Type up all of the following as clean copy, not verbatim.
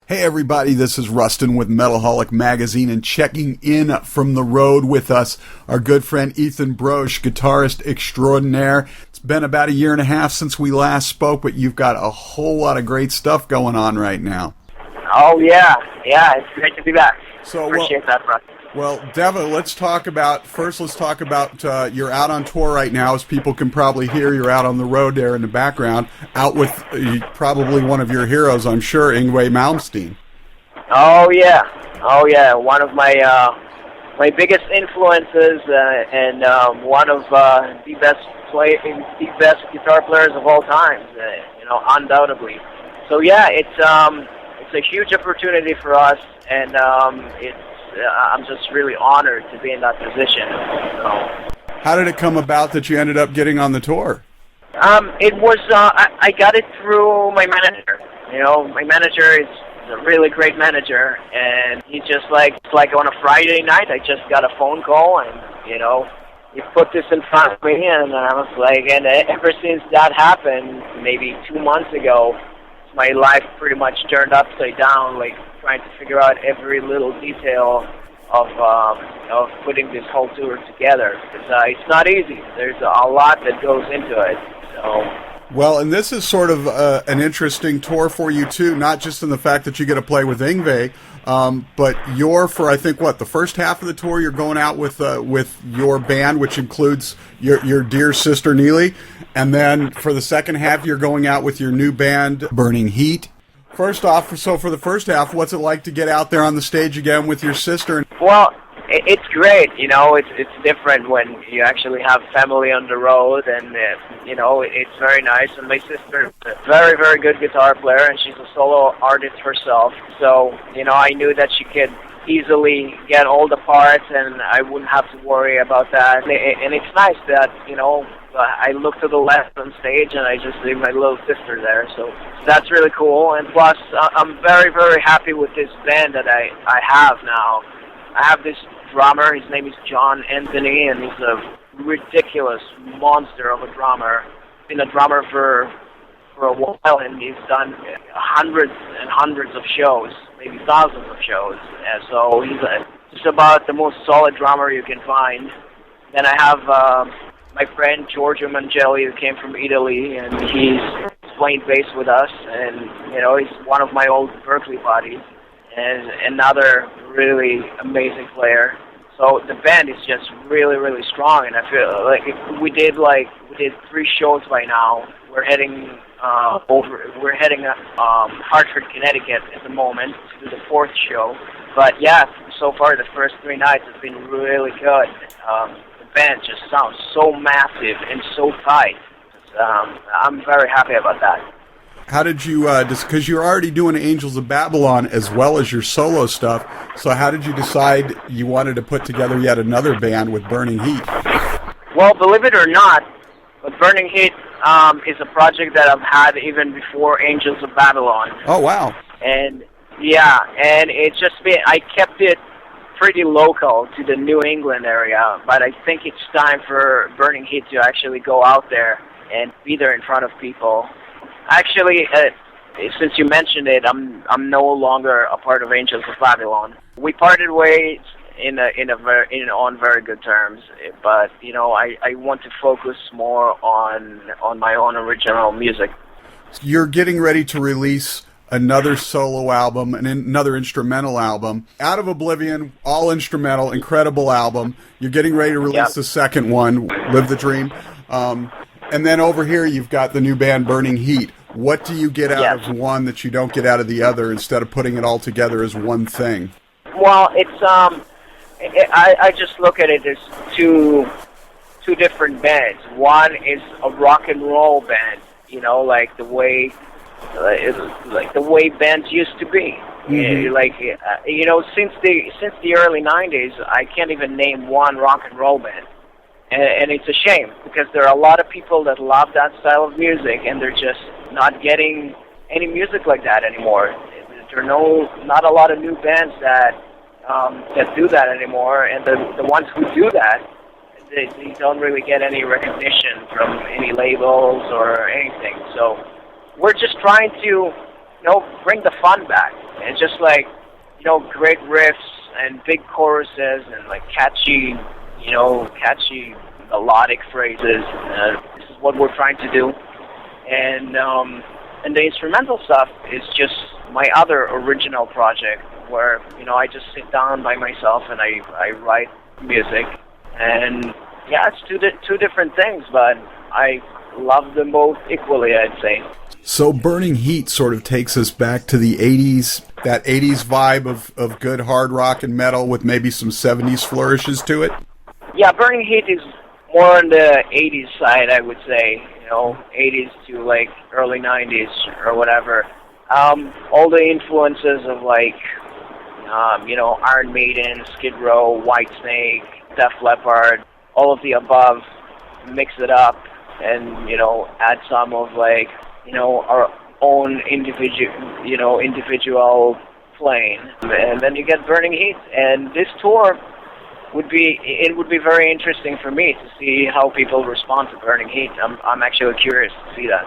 Hey everybody, this is Rustin with Metalholic Magazine, and checking in from the road with us, our good friend Ethan Brosh, guitarist extraordinaire. It's been about a year and a half since we last spoke, but you've got a whole lot of great stuff going on right now. Oh yeah, it's great to be back. Appreciate that, Rustin. Well, Deva, let's talk about you're out on tour right now. As people can probably hear, you're out on the road there in the background, out with probably one of your heroes, I'm sure, Yngwie Malmsteen. Oh yeah, one of my biggest influences and one of the best guitar players of all time, undoubtedly. So yeah, it's a huge opportunity for us, and I'm just really honored to be in that position. So. How did it come about that you ended up getting on the tour? It was I got it through my manager. My manager is a really great manager, and he just it's like on a Friday night, I just got a phone call, and he put this in front of me, and I was like, and ever since that happened, maybe 2 months ago, my life pretty much turned upside down, trying to figure out every little detail of putting this whole tour together. It's not easy. There's a lot that goes into it. So. Well, and this is sort of an interesting tour for you too, not just in the fact that you get to play with Yngwie, but for I think the first half of the tour you're going out with your band, which includes your dear sister Neely, and then for the second half you're going out with your new band Burning Heat. First off, so for the first half, what's it like to get out there on the stage again with your sister? Well, it's great. It's different when you actually have family on the road, and it's very nice. And my sister is a very, very good guitar player, and she's a solo artist herself. So I knew that she could easily get all the parts, and I wouldn't have to worry about that. And it's nice that I look to the left on stage, and I just see my little sister there. So that's really cool. And plus, I'm very, very happy with this band that I have now. I have this drummer. His name is John Anthony, and he's a ridiculous monster of a drummer. Been a drummer for a while, and he's done hundreds and hundreds of shows, maybe thousands of shows. And so he's just about the most solid drummer you can find. Then I have my friend Giorgio Mangelli, who came from Italy, and he's playing bass with us, and he's one of my old Berkeley buddies, and another really amazing player. So the band is just really, really strong, and I feel like we did 3 shows by now. We're heading Hartford, Connecticut at the moment to do the 4th show. But yeah, so far the first 3 nights have been really good. The band just sounds so massive and so tight. I'm very happy about that. How did you, because you're already doing Angels of Babylon as well as your solo stuff, so how did you decide you wanted to put together yet another band with Burning Heat? Well, believe it or not, Burning Heat is a project that I've had even before Angels of Babylon. Oh, wow. And yeah, and it's just been, I kept it pretty local to the New England area, but I think it's time for Burning Heat to actually go out there and be there in front of people. Actually, since you mentioned it, I'm no longer a part of Angels of Babylon. We parted ways on very good terms, but I want to focus more on my own original music. You're getting ready to release another solo album and another instrumental album. Out of Oblivion, all instrumental, incredible album. You're getting ready to release the second one, Live the Dream. And then over here you've got the new band Burning Heat. What do you get out of one that you don't get out of the other instead of putting it all together as one thing? Well, it's I just look at it as two different bands. One is a rock and roll band, like the way bands used to be. Mm-hmm. Since the early '90s, I can't even name one rock and roll band. And it's a shame, because there are a lot of people that love that style of music, and they're just not getting any music like that anymore. There are not a lot of new bands that do that anymore, and the ones who do that, they don't really get any recognition from any labels or anything. So we're just trying to, bring the fun back. and just like, you know, great riffs and big choruses and like catchy melodic phrases. This is what we're trying to do, and the instrumental stuff is just my other original project where, you know, I just sit down by myself and I write music, and yeah, it's two different things, but I love them both equally, I'd say. So Burning Heat sort of takes us back to the 80s, that 80s vibe of good hard rock and metal with maybe some 70s flourishes to it? Yeah, Burning Heat is more on the 80s side, I would say, you know, 80s to like early 90s or whatever. All the influences of like, you know, Iron Maiden, Skid Row, Whitesnake, Def Leppard, all of the above, mix it up and, you know, add some of like, you know, our own individual playing, and then you get Burning Heat. And this tour would be very interesting for me to see how people respond to Burning Heat. I'm actually curious to see that.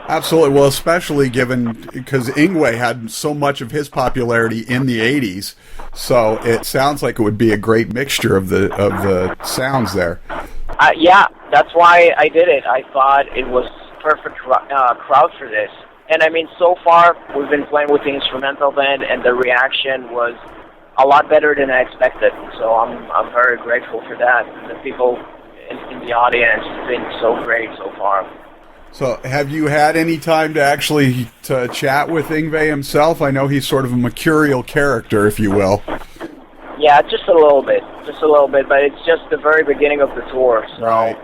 Absolutely. Well, especially given because Yngwie had so much of his popularity in the 80s, so it sounds like it would be a great mixture of the sounds there. Yeah, that's why I did it. I thought it was perfect crowd for this. And I mean, so far we've been playing with the instrumental band, and the reaction was a lot better than I expected. So I'm very grateful for that. The people in the audience have been so great so far. So have you had any time to actually chat with Yngwie himself? I know he's sort of a mercurial character, if you will. Yeah, just a little bit, but it's just the very beginning of the tour. So. Right.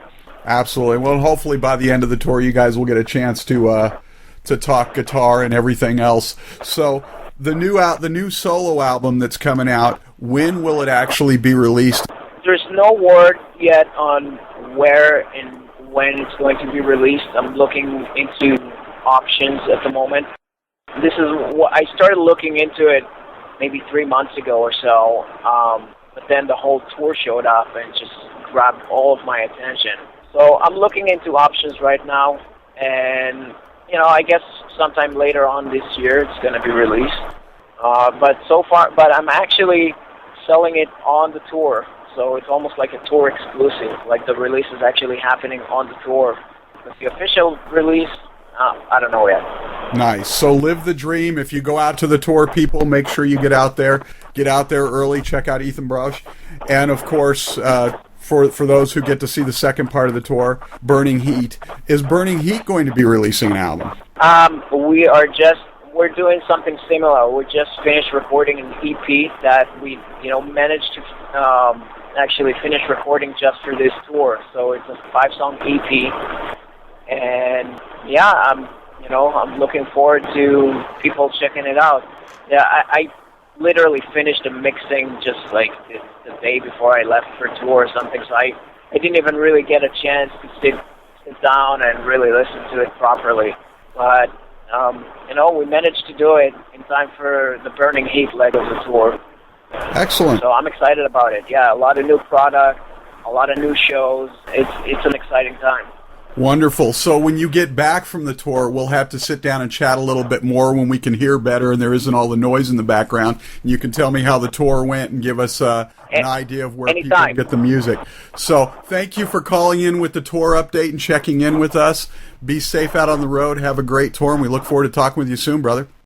Absolutely. Well, hopefully by the end of the tour, you guys will get a chance to talk guitar and everything else. So the new solo album that's coming out, when will it actually be released? There's no word yet on where and when it's going to be released. I'm looking into options at the moment. This is what I started looking into it maybe 3 months ago or so, but then the whole tour showed up and just grabbed all of my attention. So I'm looking into options right now, and, you know, I guess sometime later on this year it's going to be released. But I'm actually selling it on the tour, so it's almost like a tour exclusive. Like the release is actually happening on the tour. But the official release, I don't know yet. Nice. So live the dream. If you go out to the tour, people, make sure you get out there. Get out there early. Check out Ethan Brosh, and of course. For those who get to see the second part of the tour, Burning Heat. Is Burning Heat going to be releasing an album? We're doing something similar. We just finished recording an EP that we, you know, managed to actually finish recording just for this tour. So it's a 5-song EP, and yeah, I'm looking forward to people checking it out. Yeah, I literally finished the mixing just like the day before I left for tour or something, so I didn't even really get a chance to sit down and really listen to it properly. But, you know, we managed to do it in time for the Burning Heat leg of the tour. Excellent. So I'm excited about it. Yeah, a lot of new product, a lot of new shows. It's an exciting time. Wonderful. So when you get back from the tour, we'll have to sit down and chat a little bit more when we can hear better and there isn't all the noise in the background. And you can tell me how the tour went and give us an idea of where people can get the music. So thank you for calling in with the tour update and checking in with us. Be safe out on the road. Have a great tour, and we look forward to talking with you soon, brother.